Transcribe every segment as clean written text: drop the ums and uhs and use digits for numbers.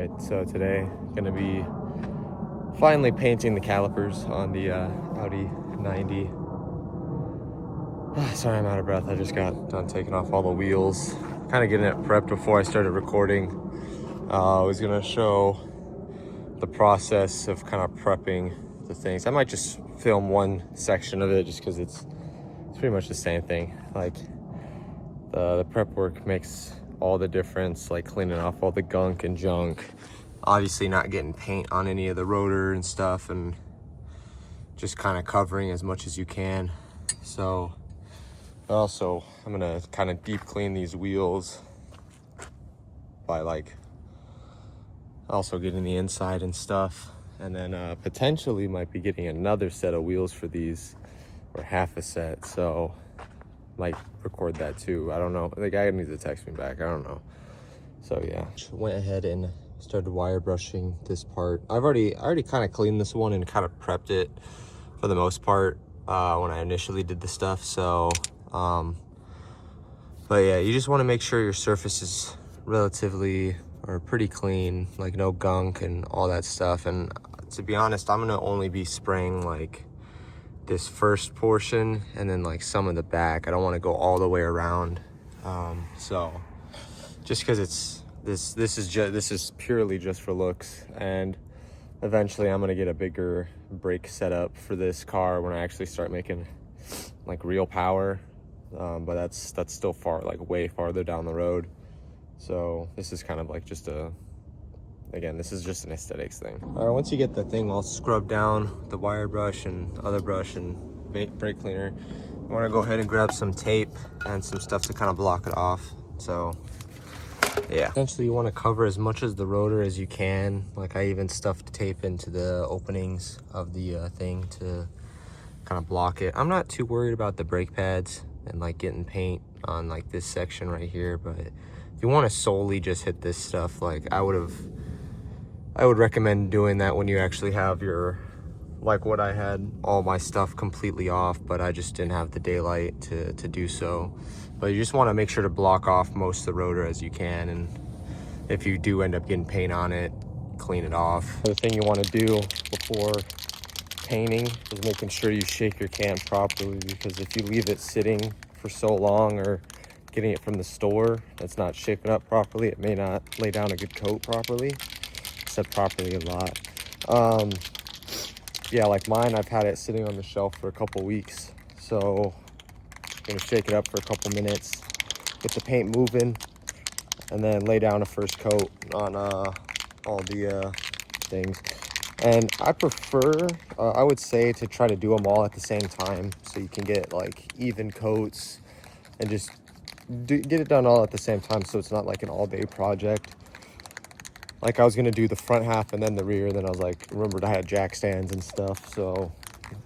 Alright, so today gonna be finally painting the calipers on the Audi 90. Sorry, I'm out of breath. I just got done taking off all the wheels, kind of getting it prepped before I started recording. I was gonna show the process of kind of prepping the things. I might just film one section of it just because it's pretty much the same thing. Like the prep work makes all the difference, like cleaning off all the gunk and junk, obviously not getting paint on any of the rotor and stuff, and just kind of covering as much as you can. So also I'm gonna kind of deep clean these wheels by like also getting the inside and stuff, and then potentially might be getting another set of wheels for these, or half a set, so might record that too. I don't know, the guy needs to text me back, I don't know. So yeah, went ahead and started wire brushing this part. I already kind of cleaned this one and kind of prepped it for the most part when I initially did the stuff. So but yeah, you just want to make sure your surface is relatively or pretty clean, like no gunk and all that stuff. And to be honest, I'm gonna only be spraying like this first portion and then like some of the back. I don't want to go all the way around. So just because it's this is purely just for looks, and eventually I'm gonna get a bigger brake setup for this car when I actually start making like real power. But that's still far, like way farther down the road. So this is kind of like just again, this is just an aesthetics thing. All right, once you get the thing all scrubbed down, the wire brush and other brush and brake cleaner, you want to go ahead and grab some tape and some stuff to kind of block it off. So yeah, essentially you want to cover as much as the rotor as you can. Like I even stuffed tape into the openings of the thing to kind of block it. I'm not too worried about the brake pads and like getting paint on like this section right here, but if you want to solely just hit this stuff, like I would recommend doing that when you actually have your, like what I had, all my stuff completely off, but I just didn't have the daylight to do so. But you just want to make sure to block off most of the rotor as you can, and if you do end up getting paint on it, clean it off. The thing you want to do before painting is making sure you shake your can properly, because if you leave it sitting for so long or getting it from the store, it's not shaping up properly, it may not lay down a good coat properly. Said properly a lot. Yeah, like mine, I've had it sitting on the shelf for a couple weeks, so I'm gonna shake it up for a couple minutes, get the paint moving, and then lay down a first coat on all the things. And I prefer, I would say, to try to do them all at the same time, so you can get like even coats and just get it done all at the same time, so it's not like an all-day project. Like I was gonna do the front half and then the rear, then I was like, remembered I had jack stands and stuff, so,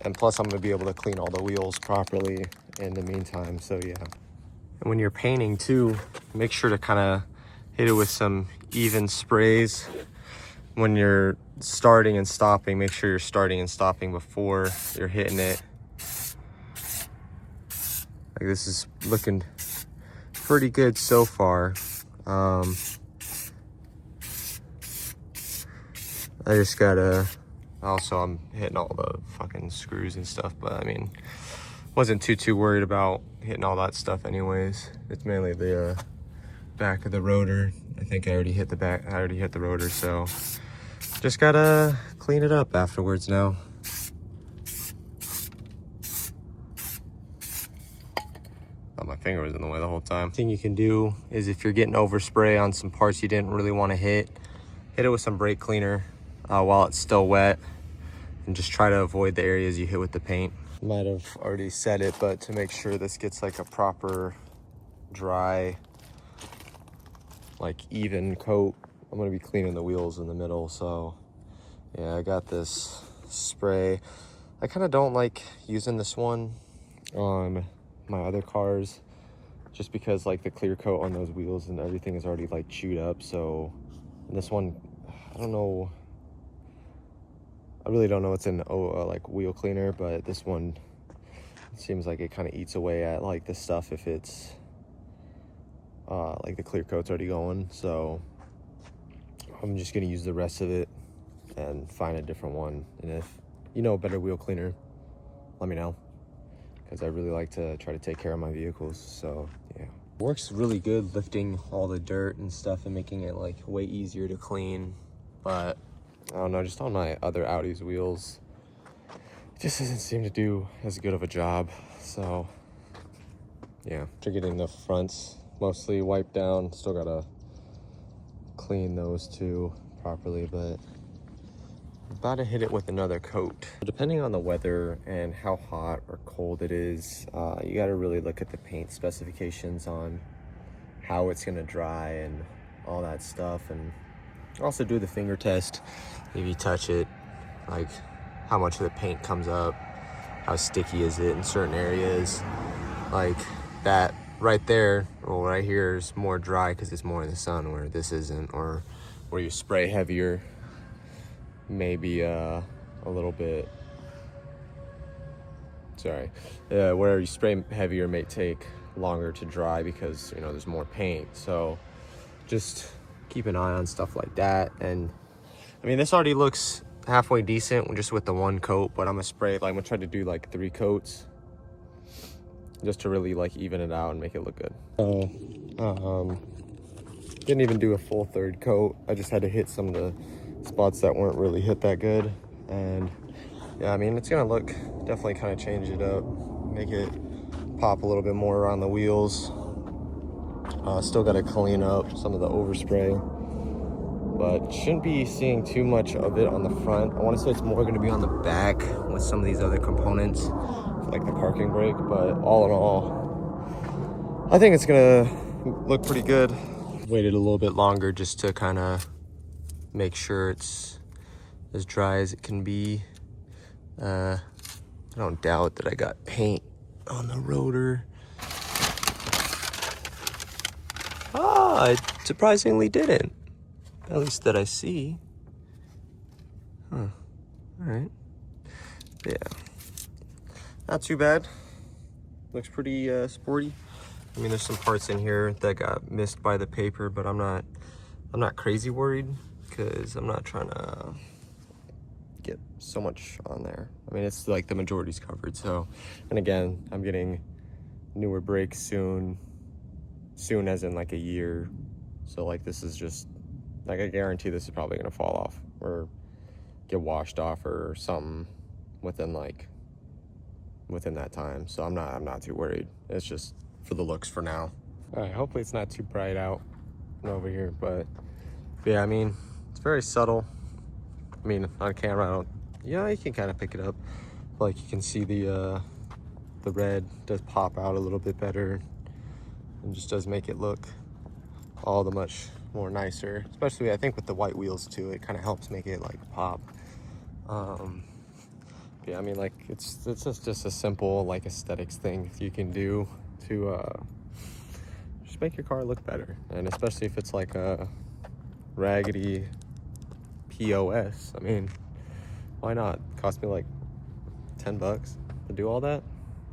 and plus I'm gonna be able to clean all the wheels properly in the meantime, so yeah. And when you're painting too, make sure to kind of hit it with some even sprays. When you're starting and stopping, make sure you're starting and stopping before you're hitting it. Like this is looking pretty good so far. I just gotta, also I'm hitting all the fucking screws and stuff, but I mean, wasn't too worried about hitting all that stuff anyways. It's mainly the back of the rotor. I think I already hit the back, I already hit the rotor, so just gotta clean it up afterwards now. Oh, my finger was in the way the whole time. Thing you can do is if you're getting overspray on some parts you didn't really want to hit it with some brake cleaner while it's still wet, and just try to avoid the areas you hit with the paint. Might have already said it, but to make sure this gets like a proper dry, like even coat, I'm gonna be cleaning the wheels in the middle. So yeah, I got this spray. I kind of don't like using this one on my other cars, just because like the clear coat on those wheels and everything is already like chewed up. So this one, I don't know, I really don't know what's in like wheel cleaner, but this one seems like it kind of eats away at like the stuff if it's like the clear coat's already going. So I'm just gonna use the rest of it and find a different one. And if you know a better wheel cleaner, let me know, because I really like to try to take care of my vehicles. So yeah, works really good lifting all the dirt and stuff and making it like way easier to clean. But I don't know, just on my other Audi's wheels, it just doesn't seem to do as good of a job. So yeah, after getting the fronts mostly wiped down, still gotta clean those two properly, but I'm about to hit it with another coat. Depending on the weather and how hot or cold it is, you gotta really look at the paint specifications on how it's gonna dry and all that stuff, and also do the finger test. If you touch it, like how much of the paint comes up, how sticky is it in certain areas. Like that right there, well, right here is more dry because it's more in the sun, where this isn't, or where you spray heavier, maybe a little bit, where you spray heavier may take longer to dry because, you know, there's more paint. So just keep an eye on stuff like that. And I mean, this already looks halfway decent just with the one coat, but I'm gonna spray it, like I'm gonna try to do like 3 coats just to really like even it out and make it look good. Didn't even do a full 3rd coat. I just had to hit some of the spots that weren't really hit that good. And yeah, I mean, it's gonna look, definitely kind of change it up, make it pop a little bit more around the wheels. Still got to clean up some of the overspray, but shouldn't be seeing too much of it on the front. I want to say it's more going to be on the back with some of these other components, like the parking brake. But all in all, I think it's gonna look pretty good. Waited a little bit longer just to kind of make sure it's as dry as it can be. I don't doubt that I got paint on the rotor. I surprisingly didn't, at least that I see. All right. Yeah, not too bad. Looks pretty sporty. I mean, there's some parts in here that got missed by the paper, but I'm not crazy worried because I'm not trying to get so much on there. I mean, it's like the majority's covered. So, and again, I'm getting newer brakes soon as in like a year. So like, this is just like, I guarantee this is probably gonna fall off or get washed off or something within that time. So I'm not too worried. It's just for the looks for now. All right, hopefully it's not too bright out over here, but yeah, I mean, it's very subtle. I mean, on camera, yeah, you can kind of pick it up. Like, you can see the red does pop out a little bit better, and just does make it look all the much more nicer. Especially, I think with the white wheels too, it kind of helps make it like pop. Yeah, I mean, like, it's just a simple like aesthetics thing you can do to just make your car look better, and especially if it's like a raggedy POS. I mean, why not? It cost me like $10 to do all that,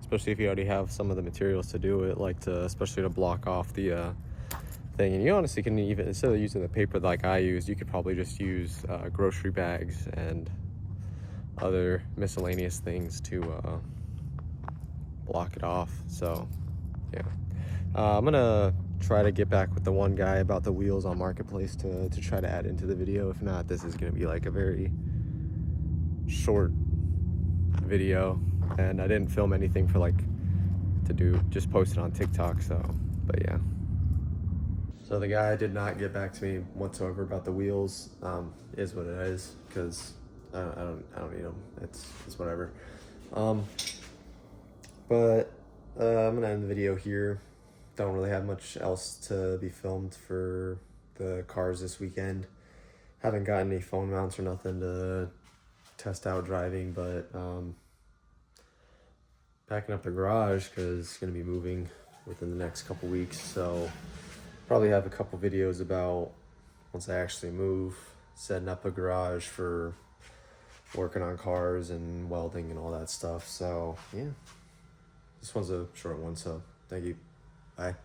especially if you already have some of the materials to do it, like especially to block off the thing. And you honestly can, even instead of using the paper like I used, you could probably just use grocery bags and other miscellaneous things to block it off. So yeah, I'm gonna try to get back with the one guy about the wheels on Marketplace to try to add into the video. If not, this is gonna be like a very short video, and I didn't film anything for like to do, just post it on TikTok. So, but yeah. So the guy did not get back to me whatsoever about the wheels. Is what it is, because I don't need them. It's whatever. But I'm gonna end the video here. Don't really have much else to be filmed for the cars this weekend. Haven't gotten any phone mounts or nothing to test out driving, but packing up the garage because it's gonna be moving within the next couple weeks. So probably have a couple videos about once I actually move, setting up a garage for working on cars and welding and all that stuff. So yeah, this one's a short one, so thank you. Bye.